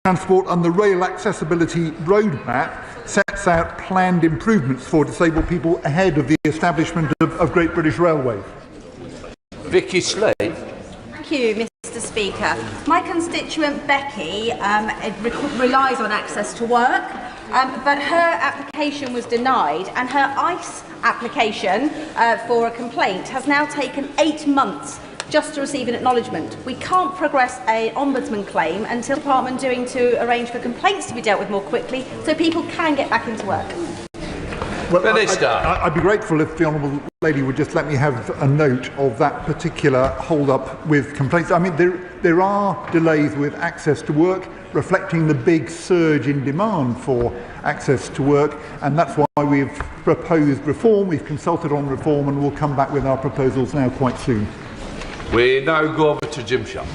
Transport, and the Rail Accessibility Roadmap sets out planned improvements for disabled people ahead of the establishment of Great British Railways. Vicky Slade. Thank you, Mr. Speaker. My constituent Becky relies on access to work, but her application was denied, and her ICE application for a complaint has now taken 8 months just to receive an acknowledgement. We can't progress an ombudsman claim until the Department doing to arrange for complaints to be dealt with more quickly so people can get back into work. Well, I'd be grateful if the Honourable Lady would just let me have a note of that particular hold-up with complaints. I mean, there are delays with access to work, reflecting the big surge in demand for access to work, and that's why we've proposed reform. We've consulted on reform, and we'll come back with our proposals now quite soon. We now go over to Jim Shaw.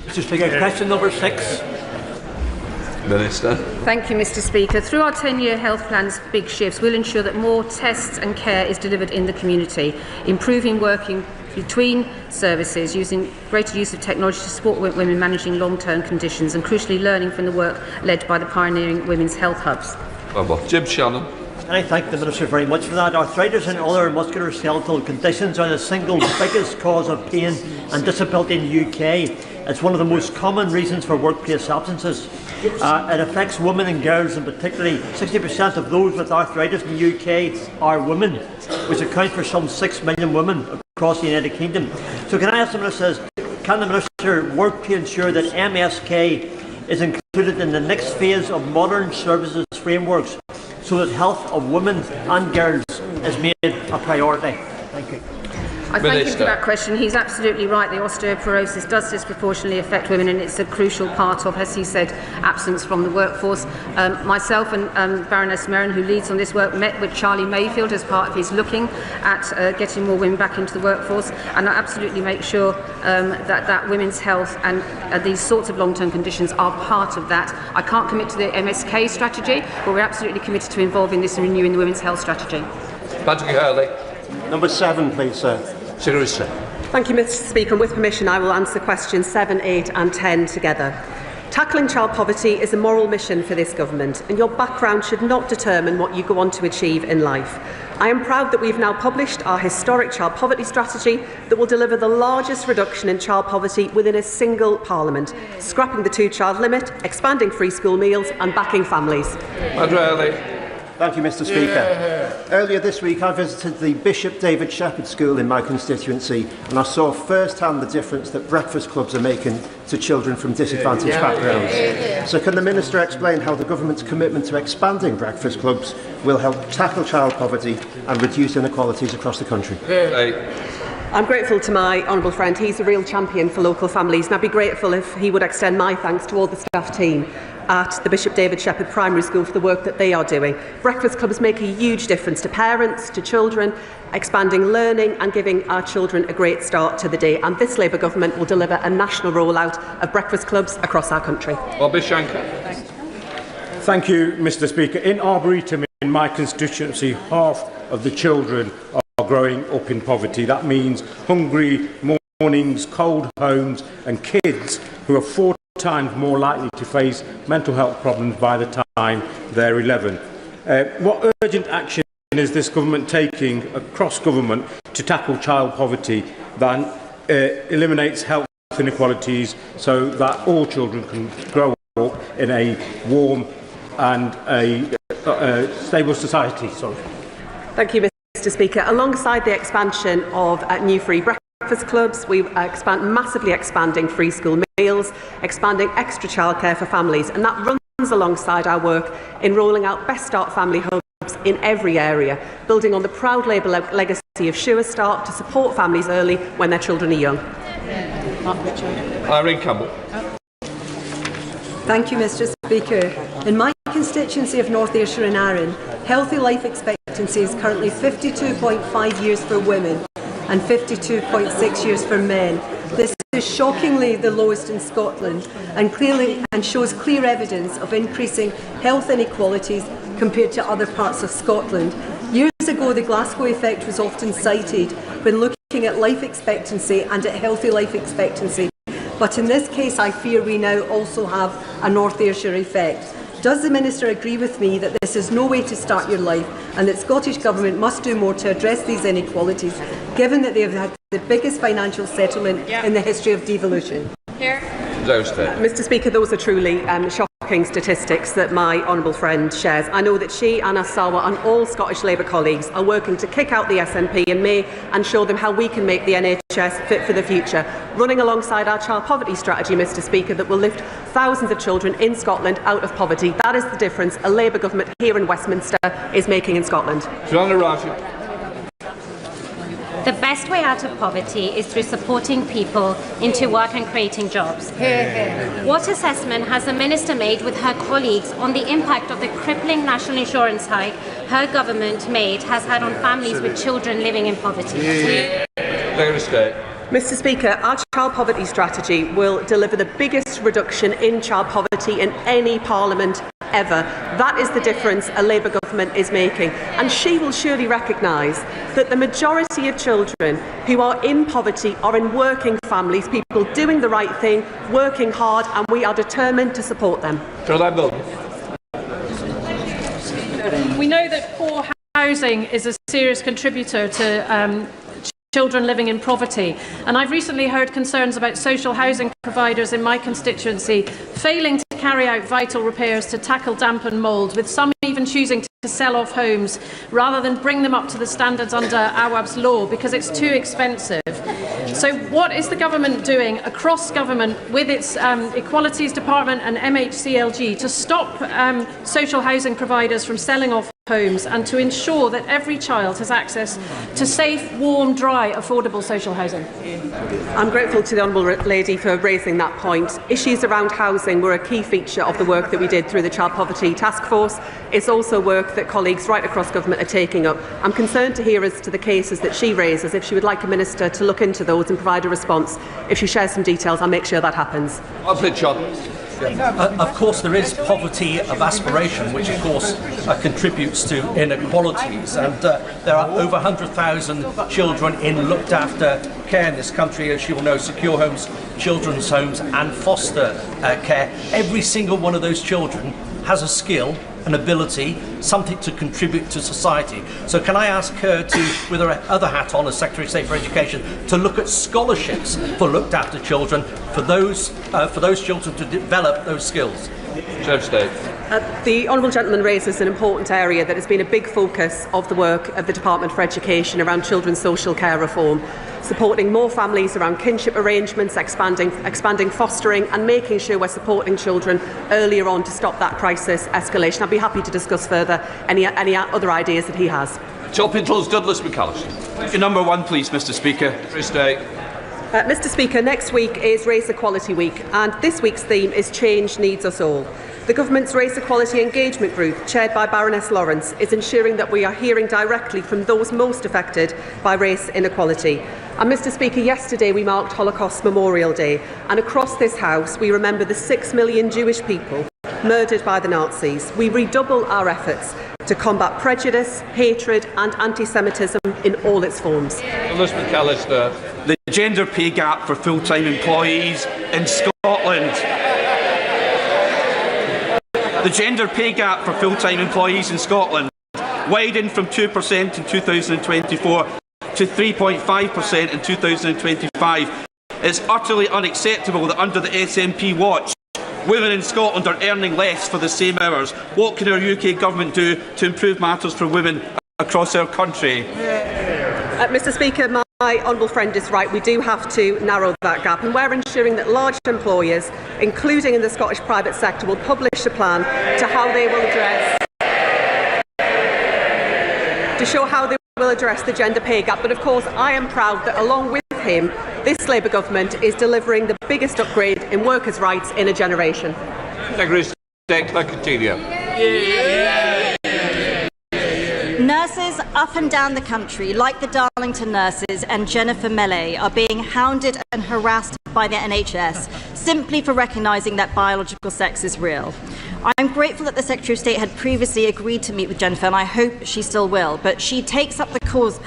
Mr. Speaker, question number 6. Minister. Thank you, Mr. Speaker. Through our 10-year health plan's big shifts, we'll ensure that more tests and care is delivered in the community, improving working between services, using greater use of technology to support women managing long-term conditions, and crucially learning from the work led by the pioneering women's health hubs. Jim Shannon. I thank the Minister very much for that. Arthritis and other musculoskeletal conditions are the single biggest cause of pain and disability in the UK. It's one of the most common reasons for workplace absences. It affects women and girls, and particularly 60% of those with arthritis in the UK are women, which accounts for some 6 million women across the United Kingdom. So can I ask the Minister, can the Minister work to ensure that MSK is included in the next phase of modern services frameworks so that health of women and girls is made a priority? Thank you. I thank him for that question. He's absolutely right. The osteoporosis does disproportionately affect women, and it's a crucial part of, as he said, absence from the workforce. Myself and Baroness Merrin, who leads on this work, met with Charlie Mayfield as part of his looking at getting more women back into the workforce, and I absolutely make sure that women's health and these sorts of long-term conditions are part of that. I can't commit to the MSK strategy, but we're absolutely committed to involving this and renewing the women's health strategy. Patrick Hurley. Number 7, please, sir. Seriously. Thank you, Mr. Speaker. And with permission, I will answer questions 7, 8 and 10 together. Tackling child poverty is a moral mission for this government, and your background should not determine what you go on to achieve in life. I am proud that we've now published our historic child poverty strategy that will deliver the largest reduction in child poverty within a single parliament, scrapping the 2-child limit, expanding free school meals and backing families. Thank you, Mr. Speaker. Earlier this week I visited the Bishop David Shepherd School in my constituency, and I saw firsthand the difference that breakfast clubs are making to children from disadvantaged backgrounds. So can the Minister explain how the government's commitment to expanding breakfast clubs will help tackle child poverty and reduce inequalities across the country? I'm grateful to my honourable friend. He's a real champion for local families, and I'd be grateful if he would extend my thanks to all the staff team at the Bishop David Shepherd Primary School for the work that they are doing. Breakfast clubs make a huge difference to parents, to children, expanding learning and giving our children a great start to the day. And this Labour government will deliver a national rollout of breakfast clubs across our country. Bobby Shanker. Thank you, Mr. Speaker. In Arboretum, in my constituency, half of the children are growing up in poverty. That means hungry mornings, cold homes, and kids who are 4 times more likely to face mental health problems by the time they're 11. What urgent action is this government taking across government to tackle child poverty that eliminates health inequalities so that all children can grow up in a warm and a stable society? Thank you, Mr. Speaker. Alongside the expansion of new free breakfast clubs, we massively expanding free school meals, expanding extra childcare for families, and that runs alongside our work in rolling out Best Start family hubs in every area, building on the proud Labour legacy of Sure Start to support families early when their children are young. Irene Campbell. Thank you, Mr. Speaker. In my constituency of North Ayrshire and Arran, healthy life expectancy is currently 52.5 years for women and 52.6 years for men. This is shockingly the lowest in Scotland and shows clear evidence of increasing health inequalities compared to other parts of Scotland. Years ago, the Glasgow effect was often cited when looking at life expectancy and at healthy life expectancy. But in this case, I fear we now also have a North Ayrshire effect. Does the Minister agree with me that this is no way to start your life and that Scottish Government must do more to address these inequalities, given that they have had the biggest financial settlement in the history of devolution? Mr Speaker, those are truly shocking statistics that my honourable friend shares. I know that she, Anna Sawa and all Scottish Labour colleagues are working to kick out the SNP in May and show them how we can make the NHS fit for the future, running alongside our child poverty strategy, Mr Speaker, that will lift thousands of children in Scotland out of poverty. That is the difference a Labour government here in Westminster is making in Scotland. The best way out of poverty is through supporting people into work and creating jobs. What assessment has the Minister made with her colleagues on the impact of the crippling national insurance hike her government has had on families with children living in poverty? Mr Speaker, our child poverty strategy will deliver the biggest reduction in child poverty in any parliament ever. That is the difference a Labour government is making. And she will surely recognise that the majority of children who are in poverty are in working families, people doing the right thing, working hard, and we are determined to support them. We know that poor housing is a serious contributor to children living in poverty, and I've recently heard concerns about social housing providers in my constituency failing to carry out vital repairs to tackle damp and mould, with some even choosing to sell off homes rather than bring them up to the standards under Awab's law because it's too expensive. So what is the government doing across government with its Equalities Department and MHCLG to stop social housing providers from selling off homes and to ensure that every child has access to safe, warm, dry, affordable social housing? I'm grateful to the Honourable Lady for raising that point. Issues around housing were a key feature of the work that we did through the Child Poverty Task Force. It's also work that colleagues right across government are taking up. I'm concerned to hear as to the cases that she raises. If she would like a minister to look into those and provide a response, if she shares some details, I'll make sure that happens. Of course, there is poverty of aspiration, which of course contributes to inequalities, and there are over 100,000 children in looked after care in this country, as you will know, secure homes, children's homes and foster care. Every single one of those children has a skill, an ability, something to contribute to society. So can I ask her to, with her other hat on as Secretary of State for Education, to look at scholarships for looked after children, for those children to develop those skills? The Honourable Gentleman raises an important area that has been a big focus of the work of the Department for Education around children's social care reform, supporting more families around kinship arrangements, expanding fostering and making sure we're supporting children earlier on to stop that crisis escalation. I'd be happy to discuss further any other ideas that he has. Number one, please, Mr Speaker. Mr Speaker, next week is Race Equality Week, and this week's theme is Change Needs Us All. The Government's Race Equality Engagement Group, chaired by Baroness Lawrence, is ensuring that we are hearing directly from those most affected by race inequality. And Mr Speaker, yesterday we marked Holocaust Memorial Day, and across this House we remember the 6 million Jewish people murdered by the Nazis. We redouble our efforts to combat prejudice, hatred and anti-Semitism in all its forms. The gender pay gap for full-time employees in Scotland. The gender pay gap for full-time employees in Scotland widened from 2% in 2024 to 3.5% in 2025. It's utterly unacceptable that under the SNP watch, women in Scotland are earning less for the same hours. What can our UK government do to improve matters for women across our country? Mr Speaker, my honourable friend is right. We do have to narrow that gap, and we're ensuring that large employers, including in the Scottish private sector, will publish a plan to how they will address the gender pay gap. But of course, I am proud that along with him, this Labour government is delivering the biggest upgrade in workers' rights in a generation. Nurses up and down the country, like the Darlington nurses and Jennifer Mellay, are being hounded and harassed by the NHS simply for recognising that biological sex is real. I'm grateful that the Secretary of State had previously agreed to meet with Jennifer, and I hope she still will, but she takes up the cause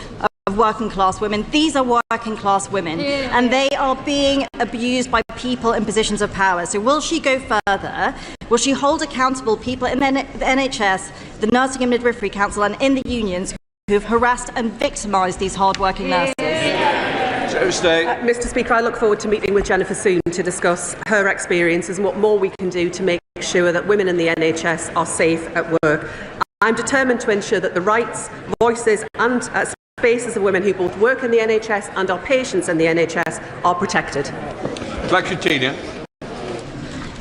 of of working class women. These are working class women, and they are being abused by people in positions of power. So will she go further? Will she hold accountable people in the NHS, the Nursing and Midwifery Council, and in the unions who have harassed and victimised these hard-working nurses? Mr. Speaker, I look forward to meeting with Jennifer soon to discuss her experiences and what more we can do to make sure that women in the NHS are safe at work. I'm determined to ensure that the rights, voices and spaces of women who both work in the NHS and are patients in the NHS are protected.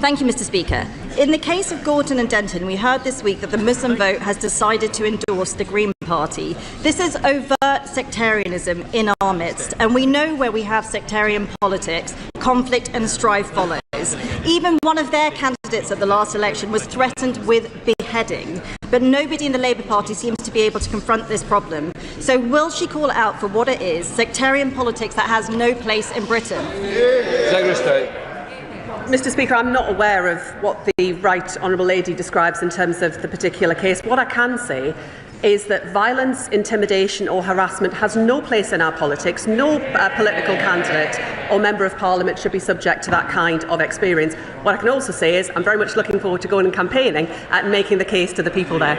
Thank you, Mr. Speaker. In the case of Gorton and Denton, we heard this week that the Muslim vote has decided to endorse the Green Party. This is overt sectarianism in our midst, and we know where we have sectarian politics, conflict and strife follows. Even one of their candidates at the last election was threatened with beheading, but nobody in the Labour Party seems to be able to confront this problem. So will she call out for what it is, sectarian politics that has no place in Britain? Secretary of State. Mr. Speaker, I'm not aware of what the Right Honourable Lady describes in terms of the particular case. What I can say is that violence, intimidation or harassment has no place in our politics. No political candidate or Member of Parliament should be subject to that kind of experience. What I can also say is I'm very much looking forward to going and campaigning and making the case to the people there.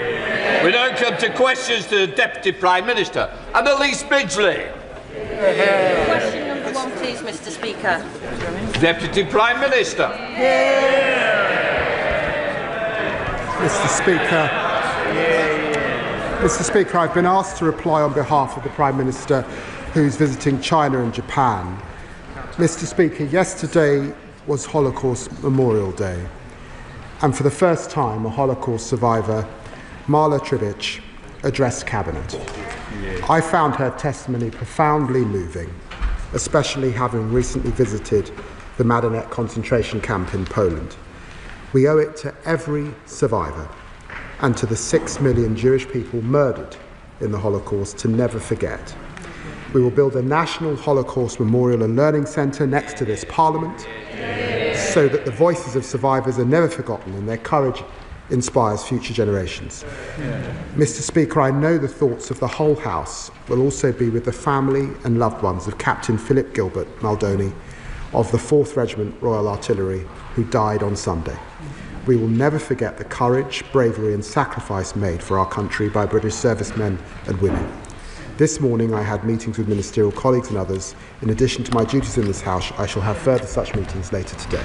We now come to questions to the Deputy Prime Minister. Annalise Bidgley. Question number one, please, Mr. Speaker. Deputy Prime Minister. Mr. Speaker, I've been asked to reply on behalf of the Prime Minister who's visiting China and Japan. Mr. Speaker, yesterday was Holocaust Memorial Day, and for the first time a Holocaust survivor, Marla Trivich, addressed Cabinet. I found her testimony profoundly moving, especially having recently visited the Majdanek concentration camp in Poland. We owe it to every survivor and to the 6 million Jewish people murdered in the Holocaust to never forget. We will build a national Holocaust Memorial and Learning Centre next to this Parliament so that the voices of survivors are never forgotten and their courage inspires future generations. Mr. Speaker, I know the thoughts of the whole House will also be with the family and loved ones of Captain Philip Gilbert Maldoni of the 4th Regiment Royal Artillery, who died on Sunday. We will never forget the courage, bravery and sacrifice made for our country by British servicemen and women. This morning I had meetings with ministerial colleagues and others. In addition to my duties in this House, I shall have further such meetings later today.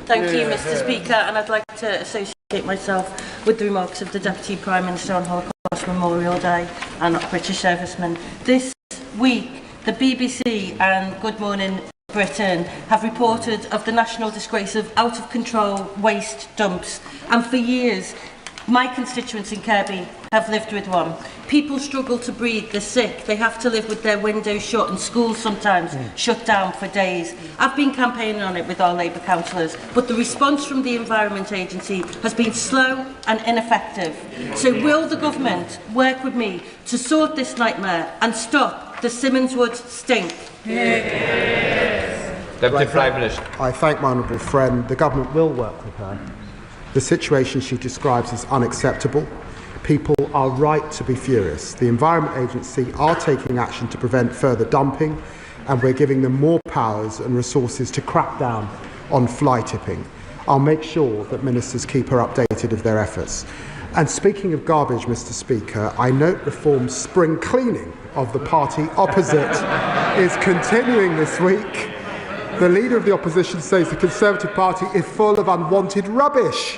Thank you, Mr. Speaker, and I'd like to associate myself with the remarks of the Deputy Prime Minister on Holocaust Memorial Day and British servicemen. This week, the BBC and Good Morning Britain have reported of the national disgrace of out-of-control waste dumps, and for years my constituents in Kirby have lived with one. People struggle to breathe, they're sick, they have to live with their windows shut and schools sometimes shut down for days. I've been campaigning on it with our Labour councillors, but the response from the Environment Agency has been slow and ineffective. So will the government work with me to sort this nightmare and stop the Simmonswood stink? Deputy Prime Minister. I thank my honourable friend. The government will work with her. The situation she describes is unacceptable. People are right to be furious. The Environment Agency are taking action to prevent further dumping, and we're giving them more powers and resources to crack down on fly tipping. I'll make sure that ministers keep her updated of their efforts. And speaking of garbage, Mr. Speaker, I note Reform's spring cleaning of the party opposite is continuing this week. The Leader of the Opposition says the Conservative Party is full of unwanted rubbish.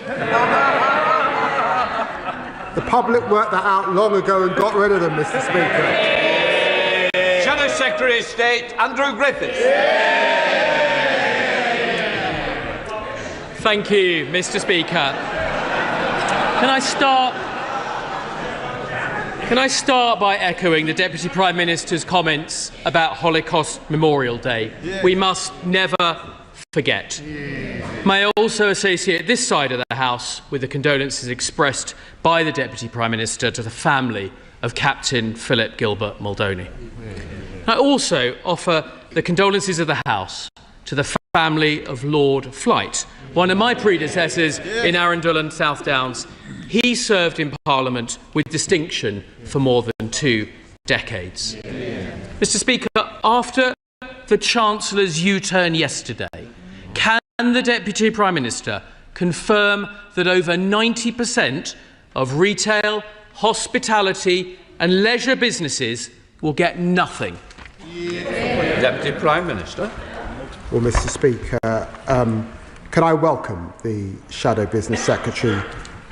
The public worked that out long ago and got rid of them, Mr. Speaker. Shadow Secretary of State, Andrew Griffiths. Thank you, Mr. Speaker. Can I start by echoing the Deputy Prime Minister's comments about Holocaust Memorial Day? We must never forget. May I also associate this side of the House with the condolences expressed by the Deputy Prime Minister to the family of Captain Philip Gilbert Maldoni. I also offer the condolences of the House to the family of Lord Flight, one of my predecessors in Arundel and South Downs. He served in Parliament with distinction for more than 2 decades. Mr. Speaker, after the Chancellor's U-turn yesterday, can the Deputy Prime Minister confirm that over 90% of retail, hospitality and leisure businesses will get nothing? Deputy Prime Minister. Well, Mr. Speaker, can I welcome the Shadow Business Secretary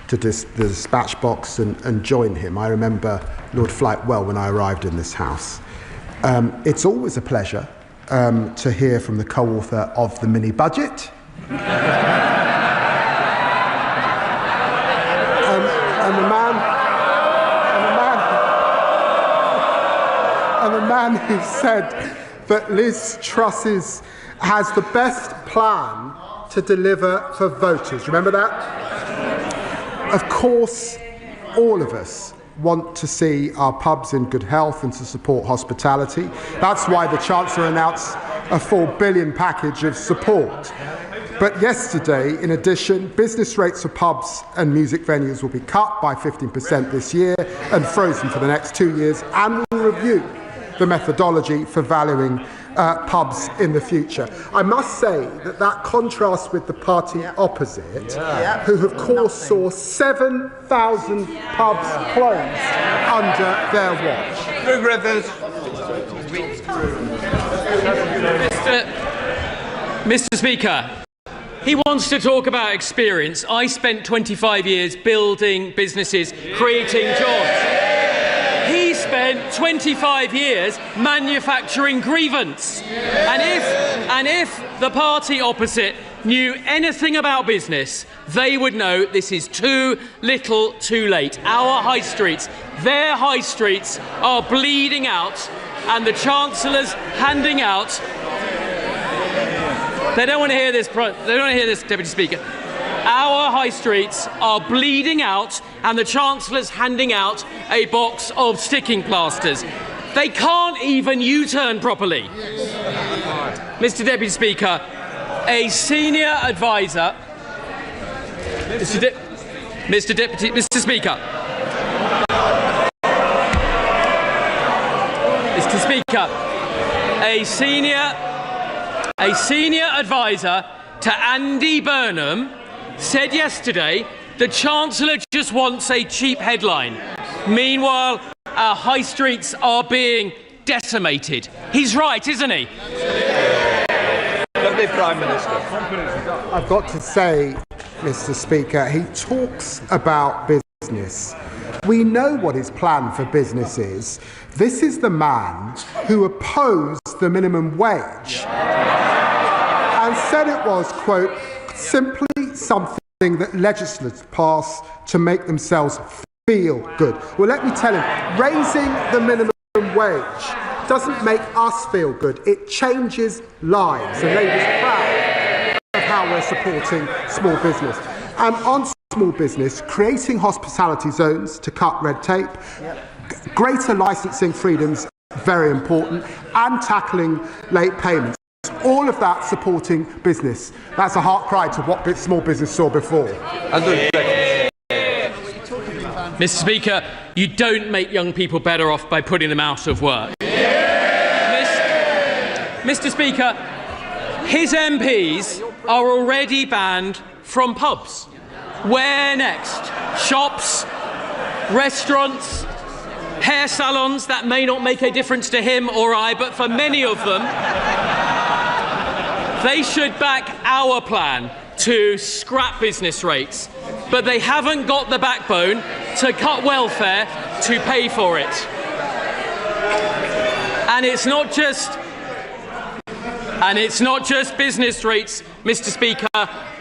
to the dispatch box and join him? I remember Lord Flight well when I arrived in this House. It's always a pleasure to hear from the co-author of the mini-budget. And the man who said that Liz Truss has the best plan to deliver for voters. Remember that? Of course, all of us want to see our pubs in good health and to support hospitality. That's why the Chancellor announced a £4 billion package of support. But yesterday, in addition, business rates for pubs and music venues will be cut by 15% this year and frozen for the next 2 years, and will review the methodology for valuing pubs in the future. I must say that contrasts with the party opposite, who of course saw 7,000 pubs closed under their watch. Mr. Speaker, he wants to talk about experience. I spent 25 years building businesses, creating jobs. He spent 25 years manufacturing grievance. And if the party opposite knew anything about business, they would know this is too little too late. Our high streets, their high streets, are bleeding out, and the Chancellor's handing out. They don't want to hear this, Deputy Speaker. Our high streets are bleeding out, and the Chancellor's handing out a box of sticking plasters. They can't even U-turn properly. Mr. Deputy Speaker, a senior advisor. Mr. Speaker. Mr. Speaker, a senior advisor to Andy Burnham said yesterday the Chancellor just wants a cheap headline. Meanwhile, our high streets are being decimated. He's right, isn't he? Deputy Prime Minister. I've got to say, Mr. Speaker, he talks about business. We know what his plan for business is. This is the man who opposed the minimum wage and said it was, quote, simply something that legislators pass to make themselves feel good. Well, let me tell him, raising the minimum wage doesn't make us feel good. It changes lives. And Labour's proud of how we're supporting small business. And on small business, creating hospitality zones to cut red tape, greater licensing freedoms, very important, and tackling late payments. All of that supporting business. That's a heart cry to what small business saw before. Mr. Speaker, you don't make young people better off by putting them out of work. Mr. Speaker, his MPs are already banned from pubs. Where next? Shops, restaurants, hair salons. That may not make a difference to him or I, but for many of them, they should back our plan to scrap business rates, but they haven't got the backbone to cut welfare to pay for it. And it's not just business rates, Mr. Speaker.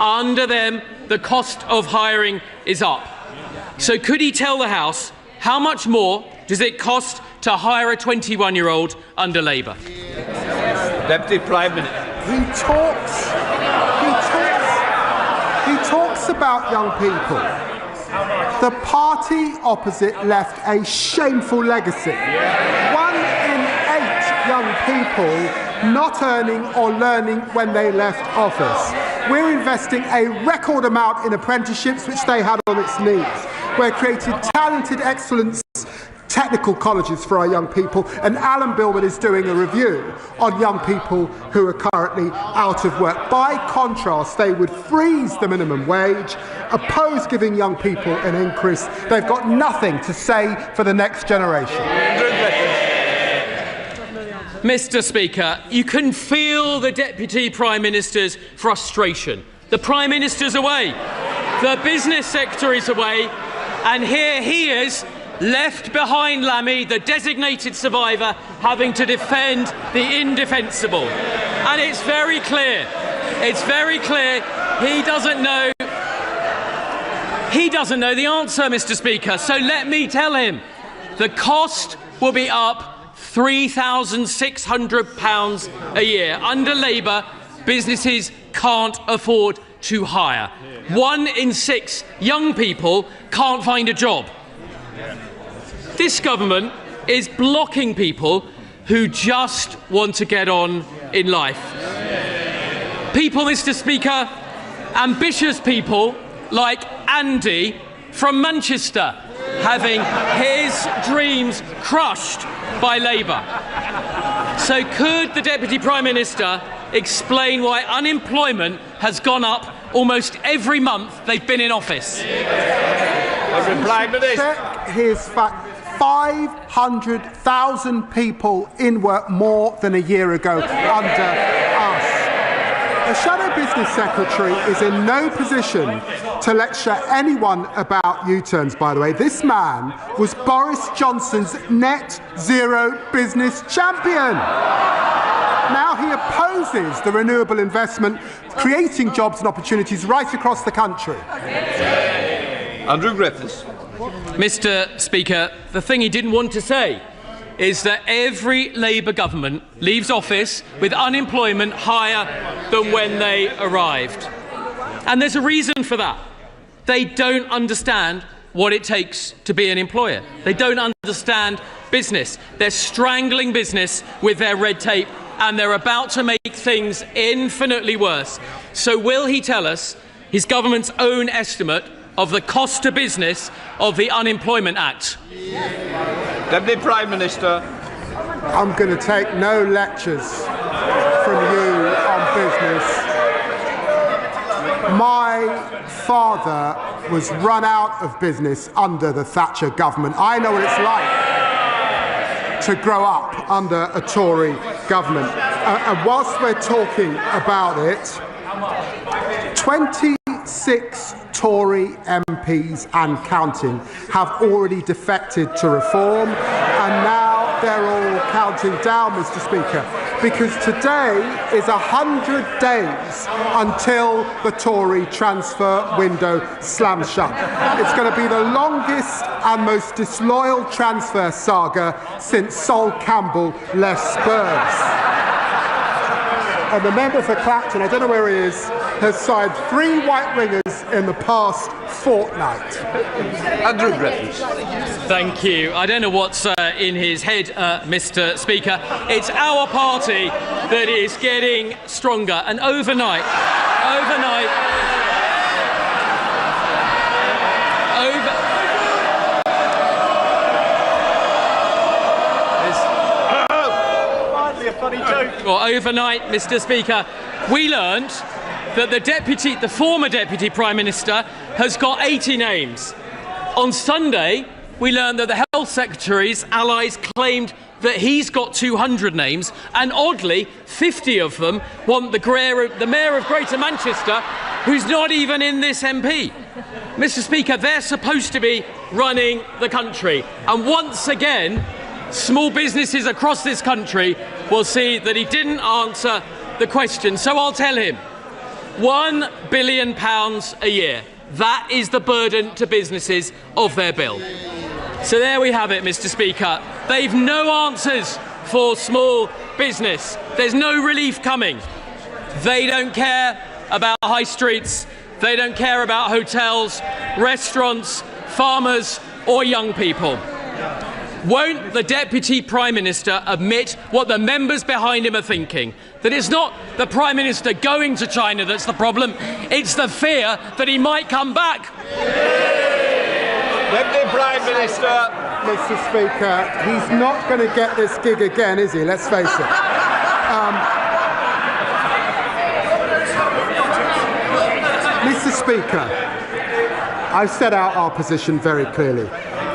Under them, the cost of hiring is up. So could he tell the House how much more does it cost to hire a 21-year-old under Labour? Deputy Prime Minister. He talks about young people. The party opposite left a shameful legacy. 1 in 8 young people not earning or learning when they left office. We're investing a record amount in apprenticeships, which they had on its knees. We're creating talented excellence technical colleges for our young people, and Alan Billman is doing a review on young people who are currently out of work. By contrast, they would freeze the minimum wage, oppose giving young people an increase. They've got nothing to say for the next generation. Mr. Speaker, you can feel the Deputy Prime Minister's frustration. The Prime Minister's away, the Business Secretary's away, and here he is, left behind Lammy, the designated survivor, having to defend the indefensible. And it's very clear, he doesn't know the answer, Mr. Speaker. So let me tell him, the cost will be up £3,600 a year. Under Labour, businesses can't afford to hire. 1 in 6 young people can't find a job. This government is blocking people who just want to get on in life. People, Mr. Speaker, ambitious people like Andy from Manchester, having his dreams crushed by Labour. So could the Deputy Prime Minister explain why unemployment has gone up almost every month they've been in office? Check his fact. 500,000 people in work more than a year ago under us. The Shadow Business Secretary is in no position to lecture anyone about U-turns, by the way. This man was Boris Johnson's net zero business champion. Now he opposes the renewable investment, creating jobs and opportunities right across the country. Andrew Griffiths. Mr. Speaker, the thing he didn't want to say is that every Labour government leaves office with unemployment higher than when they arrived. And there's a reason for that. They don't understand what it takes to be an employer. They don't understand business. They're strangling business with their red tape, and they're about to make things infinitely worse. So will he tell us his government's own estimate of the cost to business of the Unemployment Act? Deputy Prime Minister. I'm going to take no lectures from you on business. My father was run out of business under the Thatcher government. I know what it's like to grow up under a Tory government. And whilst we're talking about it, 26 Tory MPs and counting have already defected to reform, and now they're all counting down, Mr. Speaker, because today is 100 days until the Tory transfer window slams shut. It's going to be the longest and most disloyal transfer saga since Sol Campbell left Spurs. And the member for Clapton, I don't know where he is, has signed 3 white wingers in the past fortnight. Andrew Griffiths. Thank you. I don't know what's in his head, Mr. Speaker. It's our party that is getting stronger, and overnight, overnight, Mr. Speaker, we learned that the former Deputy Prime Minister has got 80 names. On Sunday, we learned that the Health Secretary's allies claimed that he's got 200 names, and oddly, 50 of them want the Mayor of Greater Manchester, who's not even in this MP. Mr. Speaker, they're supposed to be running the country, and once again, small businesses across this country will see that he didn't answer the question. So I'll tell him, £1 billion a year. That is the burden to businesses of their bill. So there we have it, Mr. Speaker. They've no answers for small business. There's no relief coming. They don't care about high streets. They don't care about hotels, restaurants, farmers, or young people. Won't the Deputy Prime Minister admit what the members behind him are thinking? That it's not the Prime Minister going to China that's the problem, it's the fear that he might come back. Deputy Prime Minister. Mr. Speaker. He's not going to get this gig again, is he? Let's face it. Mr. Speaker, I've set out our position very clearly.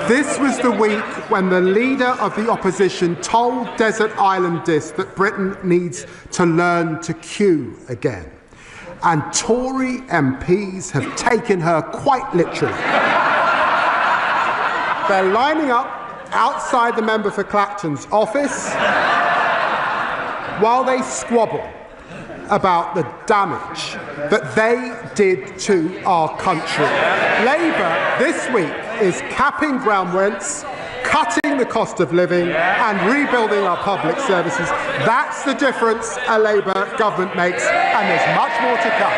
This was the week when the leader of the opposition told Desert Islanders that Britain needs to learn to queue again. And Tory MPs have taken her quite literally. They're lining up outside the member for Clacton's office while they squabble about the damage that they did to our country. Labour this week is capping ground rents, cutting the cost of living and rebuilding our public services. That's the difference a Labour government makes, and there's much more to come.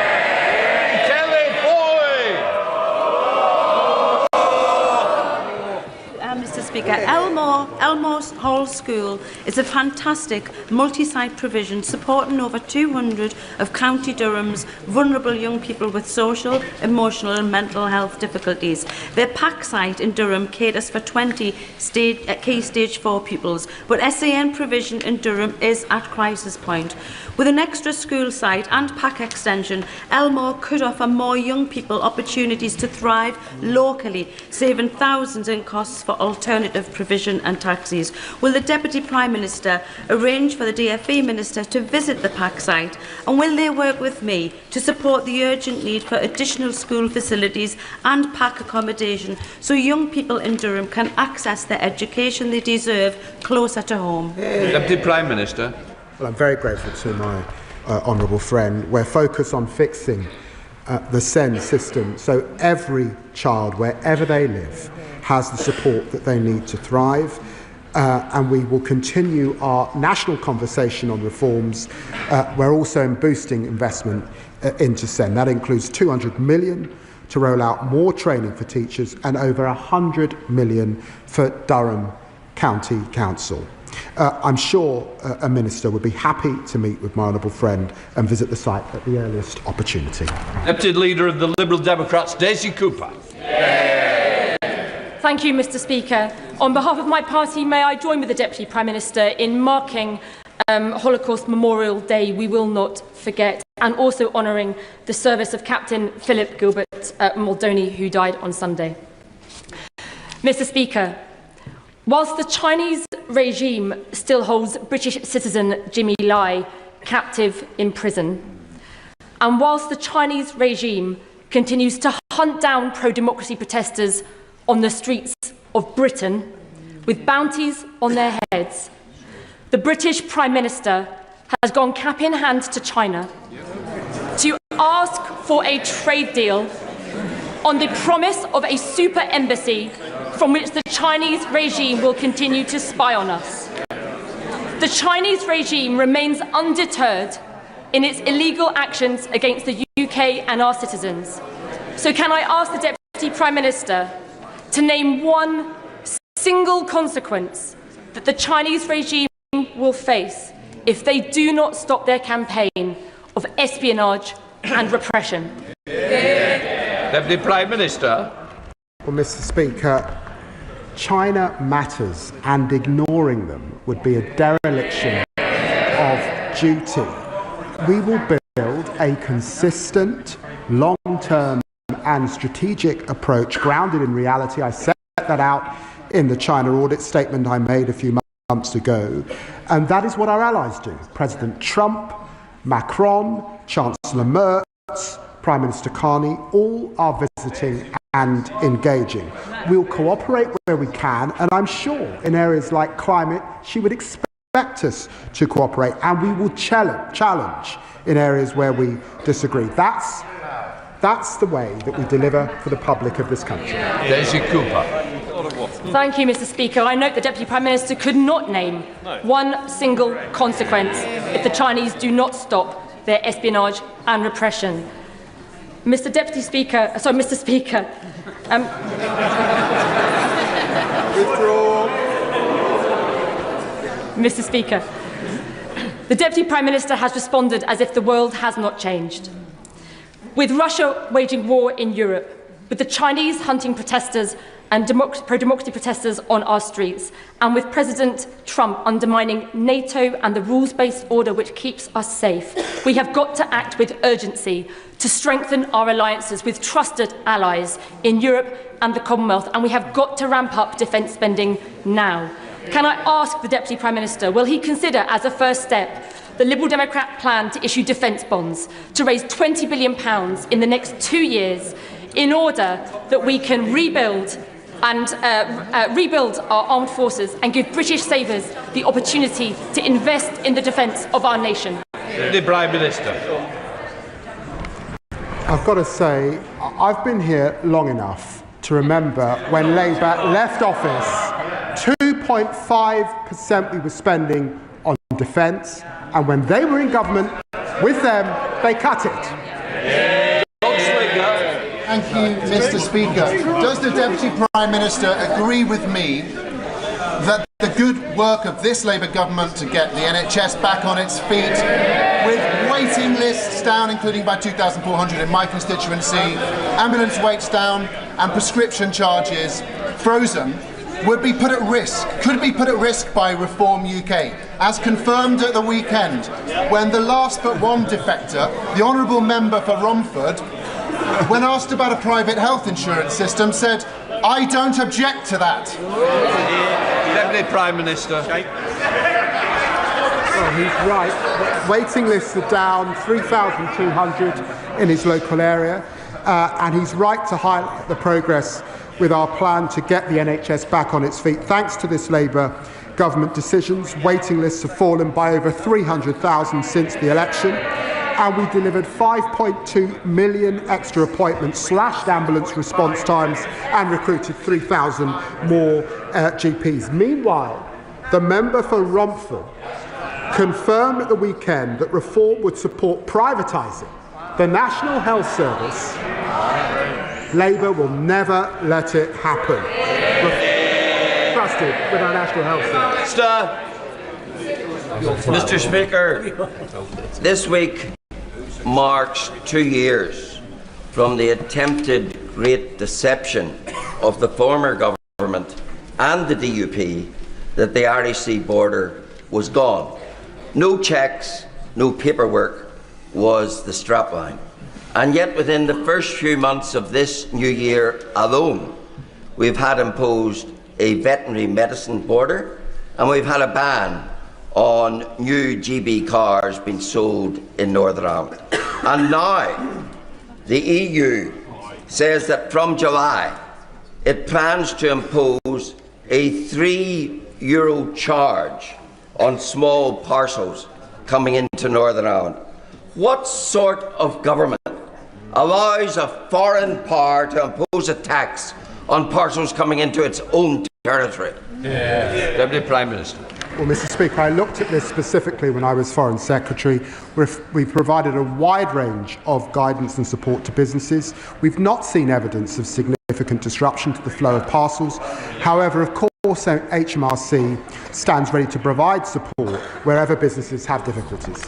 Mr. Speaker, Elmore Hall School is a fantastic multi-site provision supporting over 200 of County Durham's vulnerable young people with social, emotional and mental health difficulties. Their PAC site in Durham caters for 20 key Stage 4 pupils, but SAN provision in Durham is at crisis point. With an extra school site and PAC extension, Elmore could offer more young people opportunities to thrive locally, saving thousands in costs for alternative provision and taxis. Will the Deputy Prime Minister arrange for the DFE Minister to visit the PAC site, and will they work with me to support the urgent need for additional school facilities and PAC accommodation so young people in Durham can access the education they deserve closer to home? Deputy Prime Minister. Well, I'm very grateful to my honourable friend. We're focused on fixing the SEND system so every child, wherever they live, has the support that they need to thrive. And we will continue our national conversation on reforms. We're also boosting investment into SEND. That includes 200 million to roll out more training for teachers and over 100 million for Durham County Council. I'm sure a minister would be happy to meet with my honourable friend and visit the site at the earliest opportunity. Deputy Leader of the Liberal Democrats, Daisy Cooper. Thank you, Mr. Speaker. On behalf of my party, may I join with the Deputy Prime Minister in marking Holocaust Memorial Day, We Will Not Forget, and also honouring the service of Captain Philip Gilbert Muldowney, who died on Sunday. Mr. Speaker, whilst the Chinese regime still holds British citizen Jimmy Lai captive in prison, and whilst the Chinese regime continues to hunt down pro-democracy protesters on the streets of Britain with bounties on their heads, the British Prime Minister has gone cap in hand to China to ask for a trade deal on the promise of a super embassy from which the Chinese regime will continue to spy on us. The Chinese regime remains undeterred in its illegal actions against the UK and our citizens. So can I ask the Deputy Prime Minister to name one single consequence that the Chinese regime will face if they do not stop their campaign of espionage and repression? Deputy Prime Minister. Well, Mr. Speaker, China matters, and ignoring them would be a dereliction of duty. We will build a consistent, long-term and strategic approach grounded in reality. I set that out in the China audit statement I made a few months ago, and that is what our allies do. President Trump, Macron, Chancellor Merz, Prime Minister Carney, all are visiting and engaging. We'll cooperate where we can, and I'm sure in areas like climate she would expect us to cooperate, and we will challenge in areas where we disagree. That's the way that we deliver for the public of this country. Daisy Cooper. Thank you, Mr. Speaker. I note the Deputy Prime Minister could not name one single consequence if the Chinese do not stop their espionage and repression. Mr. Speaker, Mr. Speaker, the Deputy Prime Minister has responded as if the world has not changed. With Russia waging war in Europe, with the Chinese hunting protesters and pro-democracy protesters on our streets, and with President Trump undermining NATO and the rules-based order which keeps us safe. We have got to act with urgency to strengthen our alliances with trusted allies in Europe and the Commonwealth, and we have got to ramp up defence spending now. Can I ask the Deputy Prime Minister, will he consider as a first step the Liberal Democrat plan to issue defence bonds to raise £20 billion in the next 2 years in order that we can rebuild our armed forces and give British savers the opportunity to invest in the defence of our nation? The Prime Minister. I've got to say, I've been here long enough to remember when Labour left office, 2.5% we were spending on defence, and when they were in government with them, they cut it. Thank you, Mr. Speaker. Does the Deputy Prime Minister agree with me that the good work of this Labour government to get the NHS back on its feet, with waiting lists down, including by 2,400 in my constituency, ambulance waits down, and prescription charges frozen, would be put at risk, could be put at risk by Reform UK, as confirmed at the weekend, when the last but one defector, the Honourable Member for Romford, when asked about a private health insurance system, said, "I don't object to that." Deputy Prime Minister. Well, he's right. Waiting lists are down 3,200 in his local area, and he's right to highlight the progress with our plan to get the NHS back on its feet. Thanks to this Labour government decisions, waiting lists have fallen by over 300,000 since the election, and we delivered 5.2 million extra appointments, slashed ambulance response times, and recruited 3,000 more GPs. Meanwhile, the member for Romford confirmed at the weekend that Reform would support privatising the National Health Service. Labour will never let it happen. We're trusted with our National Health Service. Mr. Speaker, this week marks 2 years from the attempted great deception of the former government and the DUP that the Irish Sea border was gone. No checks, no paperwork was the strapline. And yet within the first few months of this new year alone, we've had imposed a veterinary medicine border, and we've had a ban on new GB cars being sold in Northern Ireland. And now the EU says that from July it plans to impose a €3 charge on small parcels coming into Northern Ireland. What sort of government allows a foreign power to impose a tax on parcels coming into its own territory? Deputy Prime Minister. Well, Mr. Speaker, I looked at this specifically when I was Foreign Secretary. We've provided a wide range of guidance and support to businesses. We've not seen evidence of significant disruption to the flow of parcels. However, of course, HMRC stands ready to provide support wherever businesses have difficulties.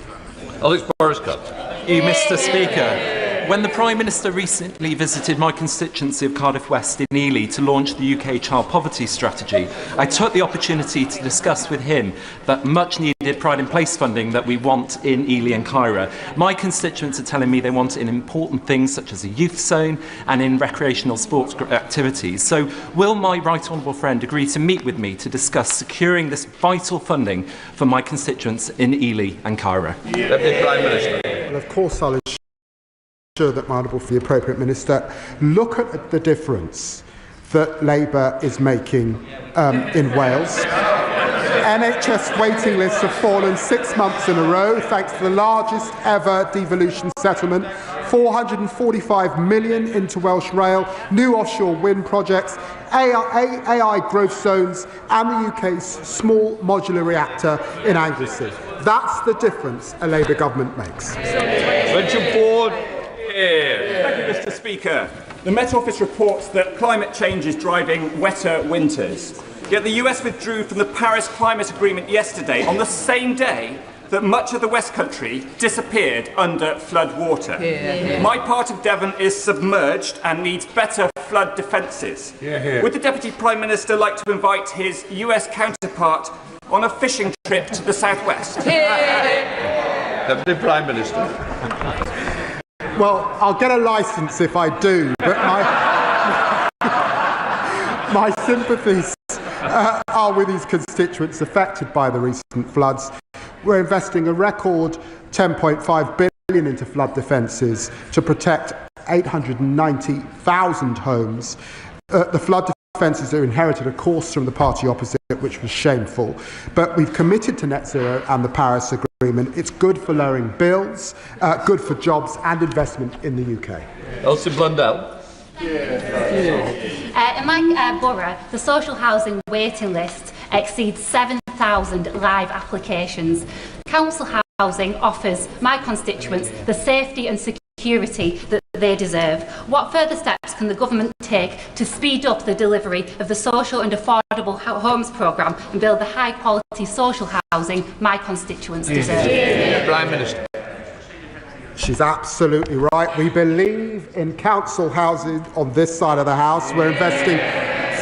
Alex Boriscott. Mr. Speaker. When the Prime Minister recently visited my constituency of Cardiff West in Ely to launch the UK Child Poverty Strategy, I took the opportunity to discuss with him that much needed Pride in Place funding that we want in Ely and Kyra. My constituents are telling me they want it in important things such as a youth zone and in recreational sports activities. So will my right honourable friend agree to meet with me to discuss securing this vital funding for my constituents in Ely and Kyra? Deputy Prime Minister. Well, of course I'll ensure that my honourable for the appropriate minister look at the difference that Labour is making in Wales. NHS waiting lists have fallen 6 months in a row thanks to the largest ever devolution settlement, 445 million into Welsh Rail, new offshore wind projects, AI growth zones and the UK's small modular reactor in Anglesey. That's the difference a Labour government makes. Richard Ford. Thank you, Mr. Speaker. The Met Office reports that climate change is driving wetter winters. Yet the US withdrew from the Paris Climate Agreement yesterday on the same day that much of the West Country disappeared under flood water. My part of Devon is submerged and needs better flood defences. Would the Deputy Prime Minister like to invite his US counterpart on a fishing trip to the southwest? Deputy Prime Minister. Well, I'll get a licence if I do, but my sympathies are with his constituents affected by the recent floods. We're investing a record £10.5 billion into flood defences to protect 890,000 homes. The flood defences are inherited, of course, from the party opposite, which was shameful. But we've committed to net zero and the Paris Agreement. It's good for lowering bills, good for jobs and investment in the UK. Elsie Blundell. In my borough, the social housing waiting list exceeds 7,000 live applications. Council housing offers my constituents the safety and security that they deserve. What further steps can the government take to speed up the delivery of the social and affordable homes programme and build the high-quality social housing my constituents deserve? Prime Minister. She's absolutely right. We believe in council housing on this side of the House. We're investing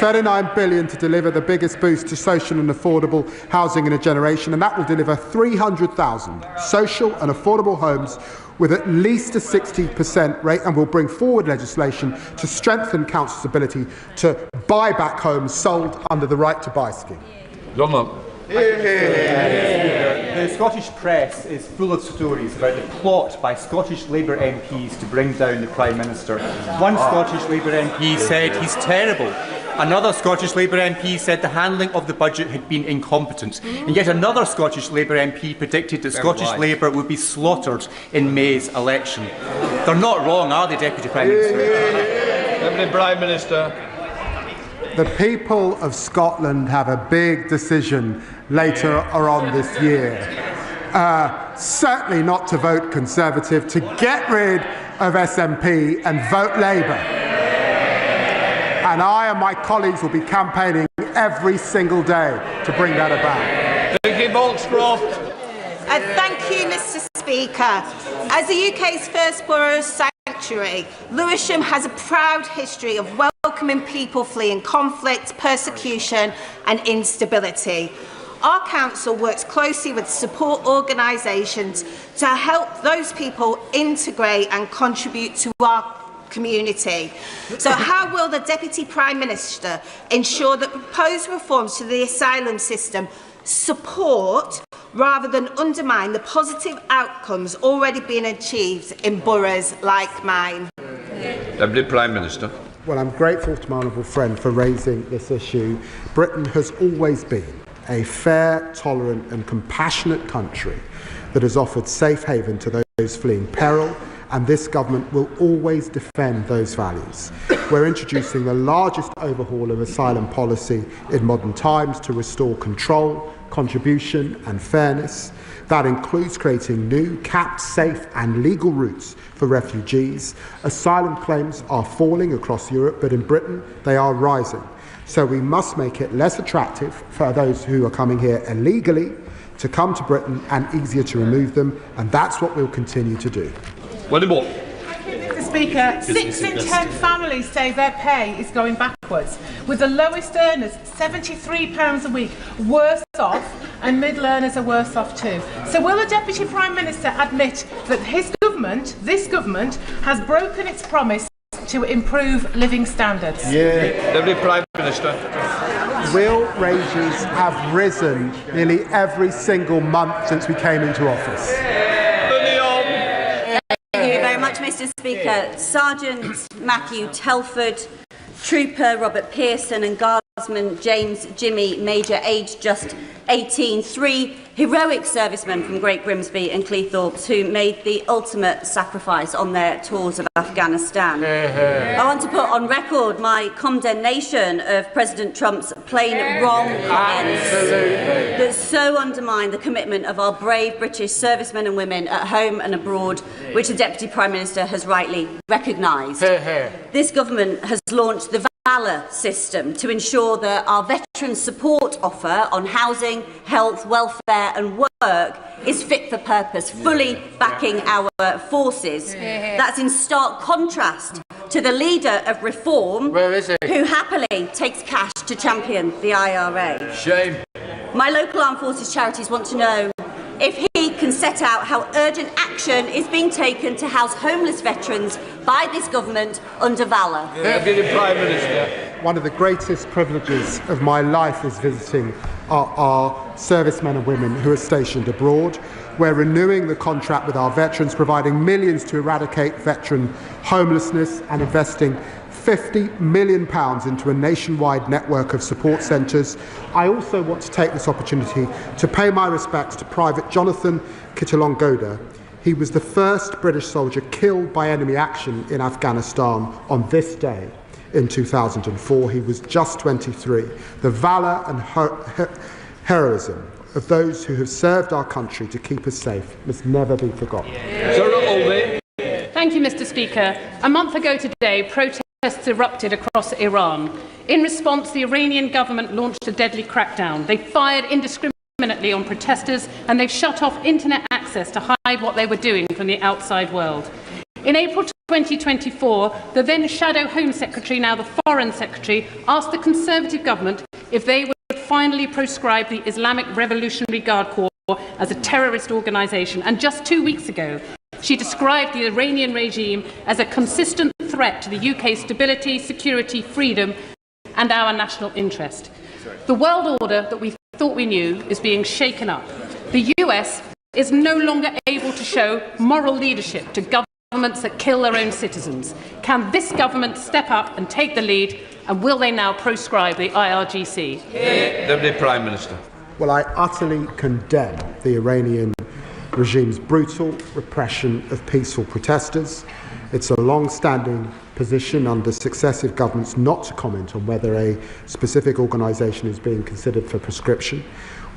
£39 billion to deliver the biggest boost to social and affordable housing in a generation, and that will deliver 300,000 social and affordable homes with at least a 60% rate, and will bring forward legislation to strengthen councils' ability to buy back homes sold under the Right to Buy scheme. John Lump. The Scottish press is full of stories about the plot by Scottish Labour MPs to bring down the Prime Minister. One Scottish Labour MP said he's terrible. Another Scottish Labour MP said the handling of the budget had been incompetent. And yet another Scottish Labour MP predicted that Scottish Labour would be slaughtered in May's election. They're not wrong, are they, Deputy Prime Minister? Deputy Prime Minister. The people of Scotland have a big decision later on this year. Certainly not to vote Conservative, to get rid of SNP and vote Labour. And I and my colleagues will be campaigning every single day to bring that about. Vicky Bolscroft. Thank you, Mr. Speaker. As the UK's first borough sanctuary, Lewisham has a proud history of welcoming people fleeing conflict, persecution and instability. Our council works closely with support organisations to help those people integrate and contribute to our community. So how will the Deputy Prime Minister ensure that proposed reforms to the asylum system support rather than undermine the positive outcomes already being achieved in boroughs like mine? Deputy Prime Minister. Well, I'm grateful to my honourable friend for raising this issue. Britain has always been a fair, tolerant and compassionate country that has offered safe haven to those fleeing peril, and this government will always defend those values. We're introducing the largest overhaul of asylum policy in modern times to restore control, contribution and fairness. That includes creating new, capped, safe and legal routes for refugees. Asylum claims are falling across Europe, but in Britain they are rising. So we must make it less attractive for those who are coming here illegally to come to Britain and easier to remove them, and that's what we'll continue to do. Mr. Speaker, 6 in 10 families say their pay is going backwards, with the lowest earners £73 a week worse off, and middle earners are worse off too. So will the Deputy Prime Minister admit that his government, this government, has broken its promise to improve living standards? Deputy Prime Minister. Real wages have risen nearly every single month since we came into office. Thank you very much, Mr. Speaker. Sergeant Matthew Telford, Trooper Robert Pearson and Guardsman James Jimmy Major, aged just 18, 3 heroic servicemen from Great Grimsby and Cleethorpes who made the ultimate sacrifice on their tours of Afghanistan. I want to put on record my condemnation of President Trump's plain wrong comments that so undermine the commitment of our brave British servicemen and women at home and abroad, which the Deputy Prime Minister has rightly recognised. This government has launched the Valour system to ensure that our veterans veteran support offer on housing, health, welfare and work is fit for purpose, fully backing our forces. That's in stark contrast to the leader of Reform, who happily takes cash to champion the IRA. Shame. My local armed forces charities want to know if he can set out how urgent action is being taken to house homeless veterans by this government under Valour. Prime Minister. One of the greatest privileges of my life is visiting our servicemen and women who are stationed abroad. We're renewing the contract with our veterans, providing millions to eradicate veteran homelessness and investing £50 million into a nationwide network of support centres. I also want to take this opportunity to pay my respects to Private Jonathan Kitulongoda. He was the first British soldier killed by enemy action in Afghanistan on this day in 2004. He was just 23. The valour and heroism of those who have served our country to keep us safe must never be forgotten. Thank you, Mr. Speaker. A month ago today, protests erupted across Iran. In response, the Iranian government launched a deadly crackdown. They fired indiscriminately on protesters and they've shut off internet access to hide what they were doing from the outside world. In April 2024, the then Shadow Home Secretary, now the Foreign Secretary, asked the Conservative government if they would finally proscribe the Islamic Revolutionary Guard Corps as a terrorist organisation. And just 2 weeks ago, she described the Iranian regime as a consistent threat to the UK's stability, security, freedom and our national interest. The world order that we thought we knew is being shaken up. The US is no longer able to show moral leadership to governments that kill their own citizens. Can this government step up and take the lead, and will they now proscribe the IRGC? Deputy Prime Minister. Well, I utterly condemn the Iranian regime's brutal repression of peaceful protesters. It's a long-standing position under successive governments not to comment on whether a specific organisation is being considered for proscription.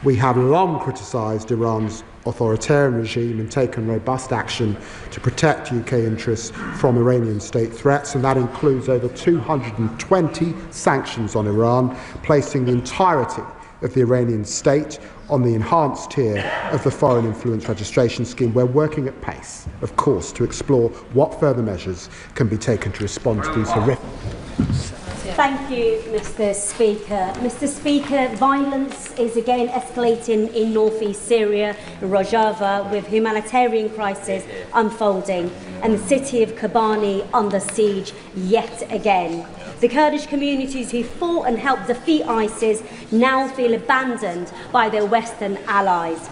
We have long criticised Iran's authoritarian regime and taken robust action to protect UK interests from Iranian state threats, and that includes over 220 sanctions on Iran, placing the entirety of the Iranian state on the enhanced tier of the Foreign Influence Registration Scheme. We're working at pace, of course, to explore what further measures can be taken to respond to these horrific. Thank you, Mr. Speaker. Mr. Speaker, violence is again escalating in northeast Syria, Rojava, with humanitarian crisis unfolding and the city of Kobani under siege yet again. The Kurdish communities who fought and helped defeat ISIS now feel abandoned by their Western allies.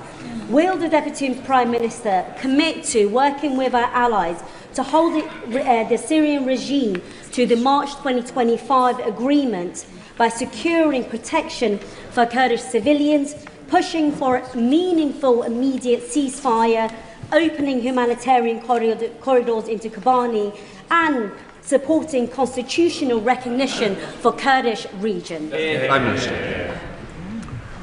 Will the Deputy Prime Minister commit to working with our allies to hold the Syrian regime to the March 2025 agreement by securing protection for Kurdish civilians, pushing for meaningful immediate ceasefire, opening humanitarian corridors into Kobani and supporting constitutional recognition for Kurdish region? Prime Minister.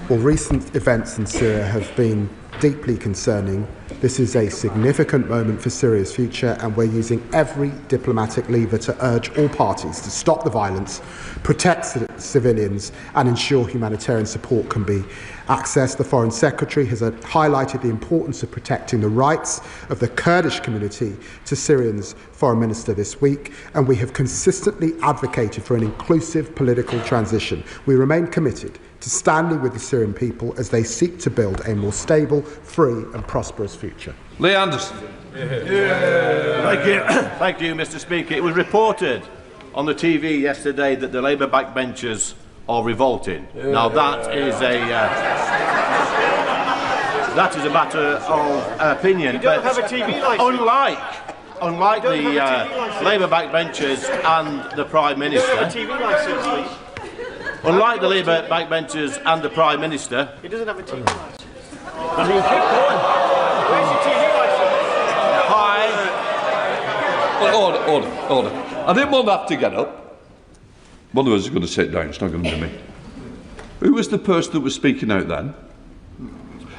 Well, recent events in Syria have been deeply concerning. This is a significant moment for Syria's future, and we're using every diplomatic lever to urge all parties to stop the violence, protect civilians and ensure humanitarian support can be accessed. The Foreign Secretary has highlighted the importance of protecting the rights of the Kurdish community to Syrian's Foreign Minister this week, and we have consistently advocated for an inclusive political transition. We remain committed to standing with the Syrian people as they seek to build a more stable, free and prosperous future. Lee Anderson. Thank you, Mr. Speaker. It was reported on the TV yesterday that the Labour backbenchers are revolting. Now that is a matter of opinion. You don't have a TV licence. Unlike the Labour backbenchers and the Prime Minister. You don't have a TV licence, please. Unlike the Labour backbenchers and the Prime Minister. He doesn't have a TV licence. Keep going. Where's your TV licence? Hi. Well, order. I didn't want to have to get up. One of us is going to sit down. It's not going to be me. Who was the person that was speaking out then?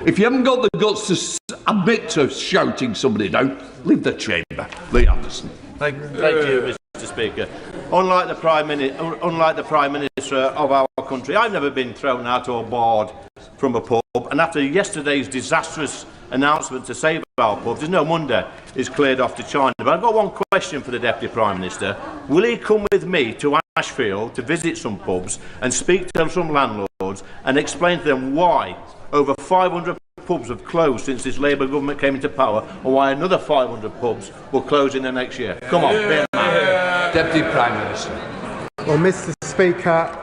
If you haven't got the guts to admit to shouting somebody down, leave the chamber. Lee Anderson. Thank you, Mr. Speaker. unlike the Prime Minister of our country, I've never been thrown out or barred from a pub, and after yesterday's disastrous announcement to save our pubs, there's no wonder it's cleared off to China. But I've got one question for the Deputy Prime Minister. Will he come with me to Ashfield to visit some pubs and speak to some landlords and explain to them why over 500 pubs have closed since this Labour government came into power, and why another 500 pubs will close in the next year? Come on, be a man. Deputy Prime Minister. Well, Mr. Speaker,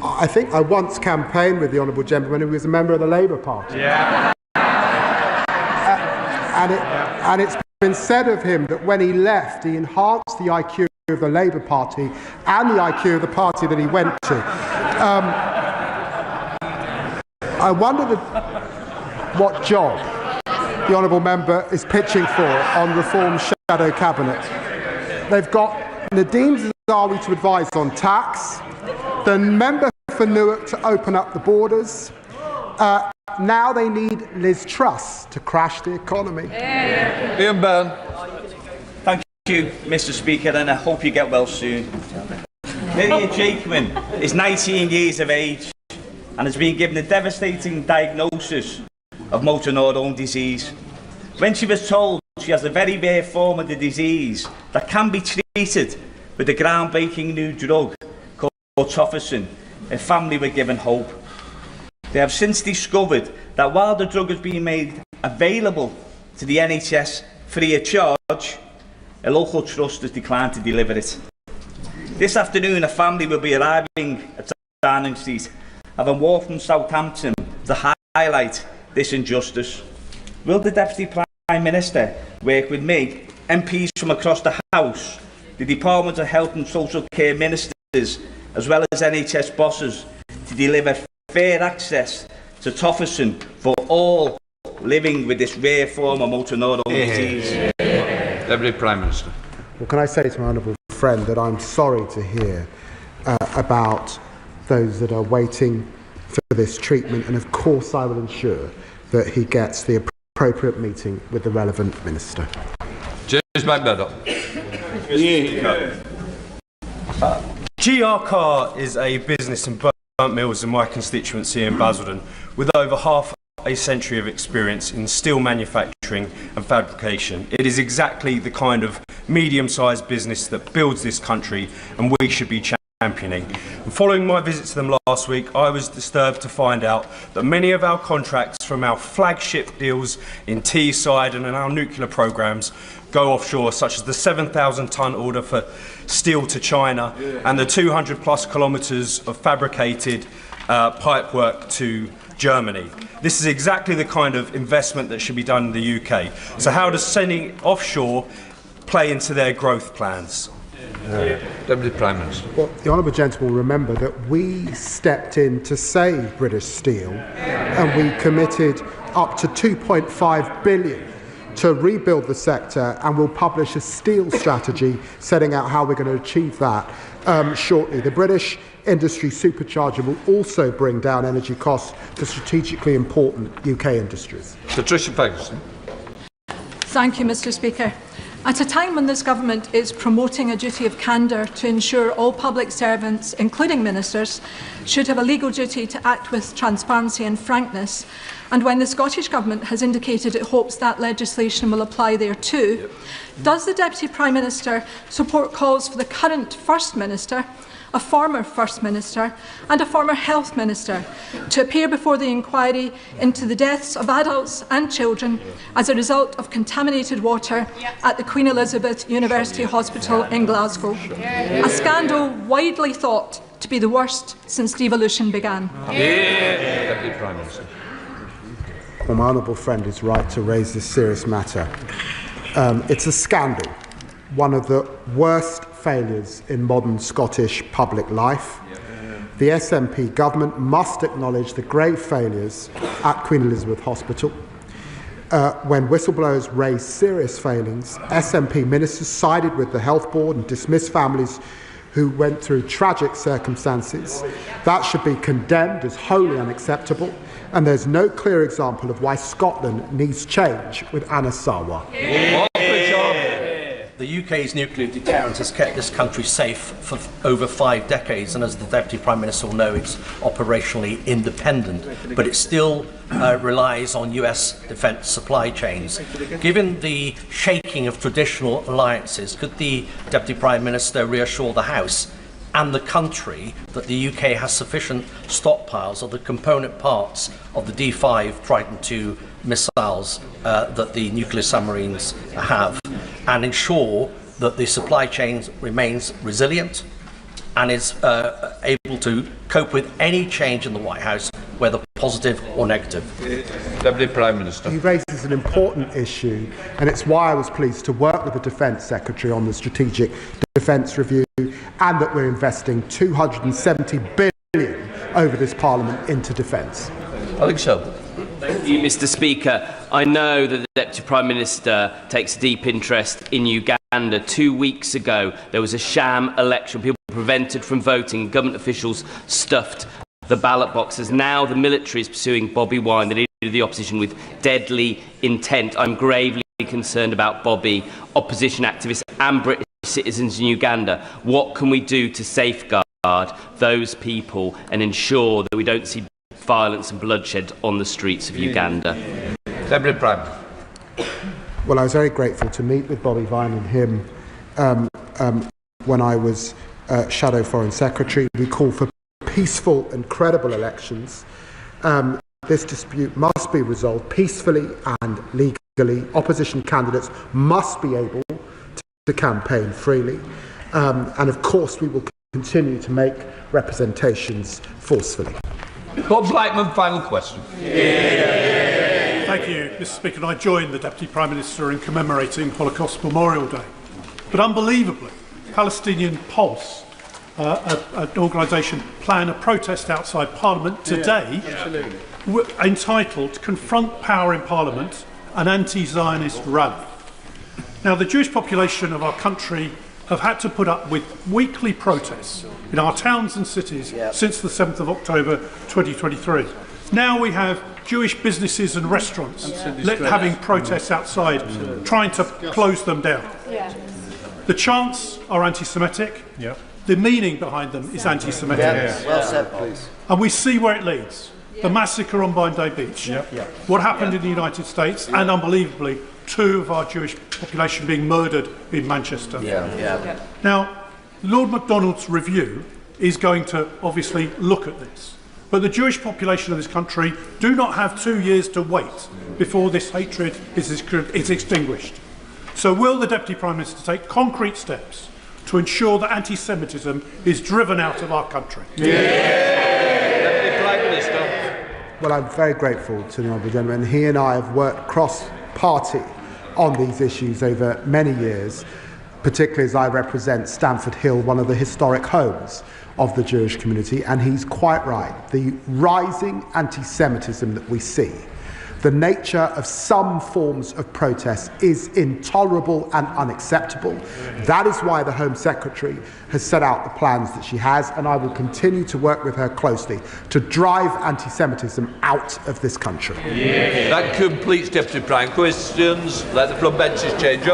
I think I once campaigned with the honourable gentleman who was a member of the Labour Party. Yeah. And it's been said of him that when he left, he enhanced the IQ of the Labour Party and the IQ of the party that he went to. I wonder what job the honourable member is pitching for on Reform Shadow Cabinet. They've got Nadeem Zawi to advise on tax, the member for Newark to open up the borders. Now they need Liz Truss to crash the economy. Ian Byrne. Thank you, Mr. Speaker, and I hope you get well soon. Lydia Jakeman is 19 years of age and has been given a devastating diagnosis of motor neurone disease. When she was told she has a very rare form of the disease that can be treated with a groundbreaking new drug called tofersen, her family were given hope. They have since discovered that while the drug has been made available to the NHS free of charge, a local trust has declined to deliver it. This afternoon, a family will be arriving at Downing Street, having walked from Southampton to highlight this injustice. Will the Deputy Prime Minister work with me, MPs from across the House, the Department of Health and Social Care Ministers, as well as NHS bosses, to deliver fair access to tofersen for all living with this rare form of motor neurone disease? Deputy Prime Minister. Well, can I say to my honourable friend that I'm sorry to hear about those that are waiting for this treatment, and of course I will ensure that he gets the appropriate meeting with the relevant minister. James McMurdo. GR Car is a business in Burnt Mills in my constituency in Basildon, with over half a century of experience in steel manufacturing and fabrication. It is exactly the kind of medium-sized business that builds this country, and we should be championing. And following my visit to them last week, I was disturbed to find out that many of our contracts from our flagship deals in Teesside and in our nuclear programmes go offshore, such as the 7,000-tonne order for steel to China and the 200+ kilometres of fabricated pipework to Germany. This is exactly the kind of investment that should be done in the UK. So how does sending offshore play into their growth plans? Deputy Prime Minister. Well, the honourable gentleman will remember that we stepped in to save British Steel, and we committed up to £2.5 billion to rebuild the sector, and we'll publish a steel strategy setting out how we're going to achieve that shortly. The British Industry Supercharger will also bring down energy costs for strategically important UK industries. Patricia Ferguson. Thank you, Mr. Speaker. At a time when this government is promoting a duty of candour to ensure all public servants, including ministers, should have a legal duty to act with transparency and frankness, and when the Scottish Government has indicated it hopes that legislation will apply there too, does the Deputy Prime Minister support calls for the current First Minister, a former First Minister and a former Health Minister to appear before the inquiry into the deaths of adults and children as a result of contaminated water at the Queen Elizabeth University Hospital in Glasgow? A scandal widely thought to be the worst since devolution began. Deputy Prime Minister. Well, my honourable friend is right to raise this serious matter. It's a scandal, one of the worst failures in modern Scottish public life. The SNP government must acknowledge the grave failures at Queen Elizabeth Hospital. When whistleblowers raised serious failings, SNP ministers sided with the Health Board and dismissed families who went through tragic circumstances. That should be condemned as wholly unacceptable, and there's no clear example of why Scotland needs change with Anna Sarwar. The the UK's nuclear deterrent has kept this country safe for over 5 decades, and as the Deputy Prime Minister will know, it's operationally independent, but it still relies on US defence supply chains. Given the shaking of traditional alliances, could the Deputy Prime Minister reassure the House and the country that the UK has sufficient stockpiles of the component parts of the D5 Trident II missiles that the nuclear submarines have, and ensure that the supply chain remains resilient and is able to cope with any change in the White House, whether positive or negative? Deputy Prime Minister. He raises an important issue, and it's why I was pleased to work with the Defence Secretary on the Strategic Defence Review, and that we're investing £270 billion over this Parliament into defence. I think so. Thank you, Mr. Speaker. I know that the Deputy Prime Minister takes a deep interest in Uganda. 2 weeks ago, there was a sham election. People were prevented from voting. Government officials stuffed the ballot boxes. Now the military is pursuing Bobi Wine, the leader of the opposition, with deadly intent. I'm gravely concerned about Bobi, opposition activists and British citizens in Uganda. What can we do to safeguard those people and ensure that we don't see violence and bloodshed on the streets of Uganda? Deputy Prime. Well, I was very grateful to meet with Bobi Wine and him when I was Shadow Foreign Secretary. We call for peaceful and credible elections. This dispute must be resolved peacefully and legally. Opposition candidates must be able to campaign freely. And of course, we will continue to make representations forcefully. Bob Blackman, final question. Thank you, Mr. Speaker. And I join the Deputy Prime Minister in commemorating Holocaust Memorial Day. But unbelievably, Palestinian Pulse, an organisation, plan a protest outside Parliament today entitled "Confront Power in Parliament, an Anti-Zionist Rally." Now, the Jewish population of our country have had to put up with weekly protests in our towns and cities since the 7th of October 2023. Now we have Jewish businesses and restaurants having protests outside, trying to close them down. The chants are anti-Semitic. The meaning behind them is anti-Semitic. Well said, please. And we see where it leads. The massacre on Bondi Beach, what happened in the United States, and unbelievably, 2 of our Jewish population being murdered in Manchester. Now, Lord Macdonald's review is going to obviously look at this. But the Jewish population of this country do not have 2 years to wait before this hatred is extinguished. So will the Deputy Prime Minister take concrete steps to ensure that anti-Semitism is driven out of our country? Well, I'm very grateful to the Honourable Gentleman. He and I have worked cross-party on these issues over many years, particularly as I represent Stamford Hill, one of the historic homes of the Jewish community, and he's quite right. The rising anti-Semitism that we see, the nature of some forms of protest is intolerable and unacceptable. That is why the Home Secretary has set out the plans that she has, and I will continue to work with her closely to drive anti-Semitism out of this country. That completes Deputy Prime questions. Let the front benches change over.